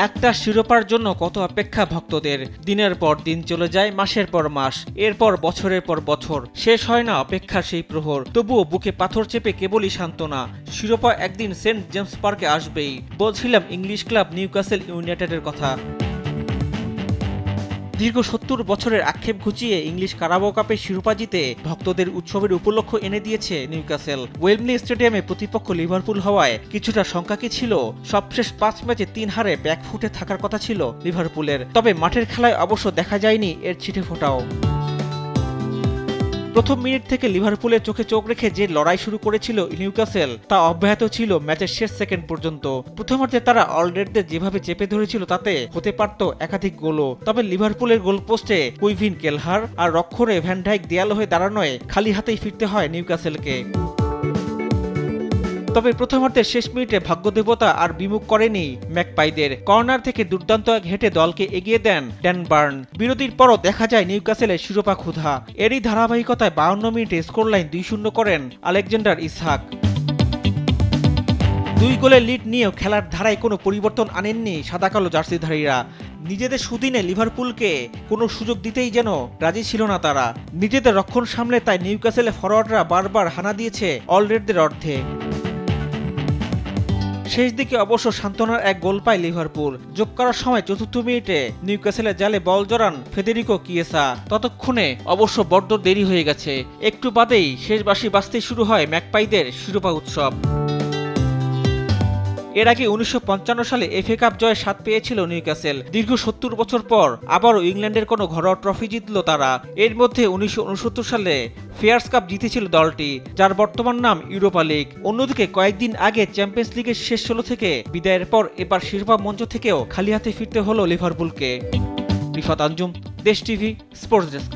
একটা শিরোপার জন্য কত অপেক্ষা ভক্তদের। দিনের পর দিন চলে যায়, মাসের পর মাস, এরপর বছরের পর বছর, শেষ হয় না অপেক্ষার সেই প্রহর। তবুও বুকে পাথর চেপে কেবলই সান্ত্বনা, শিরোপা একদিন সেন্ট জেমস পার্কে আসবেই। বলছিলাম ইংলিশ ক্লাব নিউক্যাসল ইউনাইটেডের কথা। দীর্ঘ ৭০ বছরের আক্ষেপ ঘুচিয়ে ইংলিশ কারাবাও কাপে শিরোপা জিতে ভক্তদের উৎসবের উপলক্ষ এনে দিয়েছে নিউক্যাসল। ওয়েম্বলি স্টেডিয়ামে প্রতিপক্ষ লিভারপুল হওয়ায় কিছুটা শঙ্কা কি ছিল? সবশেষ ৫ ম্যাচে ৩ হারে ব্যাকফুটে থাকার কথা ছিল লিভারপুলের, তবে মাঠের খেলায় অবশ্য দেখা যায়নি এর ছিটে ফোঁটাও। প্রথম মিনিট থেকে লিভারপুলের চোখে চোখ রেখে যে লড়াই শুরু করেছিল নিউক্যাসল, তা অব্যাহত ছিল ম্যাচের শেষ সেকেন্ড পর্যন্ত। প্রথমার্ধে তারা অলরেডদের যেভাবে চেপে ধরেছিল তাতে হতে পারত একাধিক গোলও, তবে লিভারপুলের গোলপোস্টে কুইভিন কেলহার আর রক্ষণে ভ্যান ডাইক দেয়াল হয়ে দাঁড়ানোয় খালি হাতেই ফিরতে হয় নিউক্যাসলকে। তবে প্রথমার্ধের শেষ মিনিটে ভাগ্যদেবতা আর বিমুখ করেনি ম্যাকপাইদের। কর্নার থেকে দুর্দান্ত এক হেঁটে দলকে এগিয়ে দেন ড্যান বার্ন। বিরতির পরও দেখা যায় নিউক্যাসলের শিরোপা ক্ষুধা। এরই ধারাবাহিকতায় ৫২ মিনিটে স্কোরলাইন ২-০ করেন আলেকজান্ডার ইসহাক। ২ গোলের লিড নিয়েও খেলার ধারায় কোনো পরিবর্তন আনেননি সাদা কালো জার্সিধারীরা। নিজেদের সুদিনে লিভারপুলকে কোনো সুযোগ দিতেই যেন রাজি ছিল না তারা। নিজেদের রক্ষণ সামলে তাই নিউক্যাসলের ফরোয়ার্ডরা বারবার হানা দিয়েছে অলরেডদের অর্ধে। শেষ দিকে অবশ্য সান্ত্বনার এক গোল পায় লিভারপুল। যোগ করার সময় ৪র্থ মিনিটে নিউক্যাসলের জালে বল জড়ান ফেদেরিকো কিয়েসা। ততক্ষণে অবশ্য বড্ড দেরি হয়ে গেছে। একটু বাদেই শেষ বাঁশি বাজতে শুরু হয় ম্যাকপাইদের শিরোপা উৎসব। এর আগে ১৯৫৫ সালে এফএ কাপ জয়ের স্বাদ পেয়েছিল নিউক্যাসল। দীর্ঘ ৭০ বছর পর আবারও ইংল্যান্ডের কোনো ঘরোয়া ট্রফি জিতল তারা। এর মধ্যে ১৯৬৯ সালে ফেয়ার্স কাপ জিতেছিল দলটি, যার বর্তমান নাম ইউরোপা লিগ। অন্যদিকে কয়েকদিন আগে চ্যাম্পিয়ন্স লিগের শেষ ১৬ থেকে বিদায়ের পর এবার শিরোপা মঞ্চ থেকেও খালি হাতে ফিরতে হলো লিভারপুলকে। রিফাত আঞ্জুম, দেশ টিভি, স্পোর্টস ডেস্ক।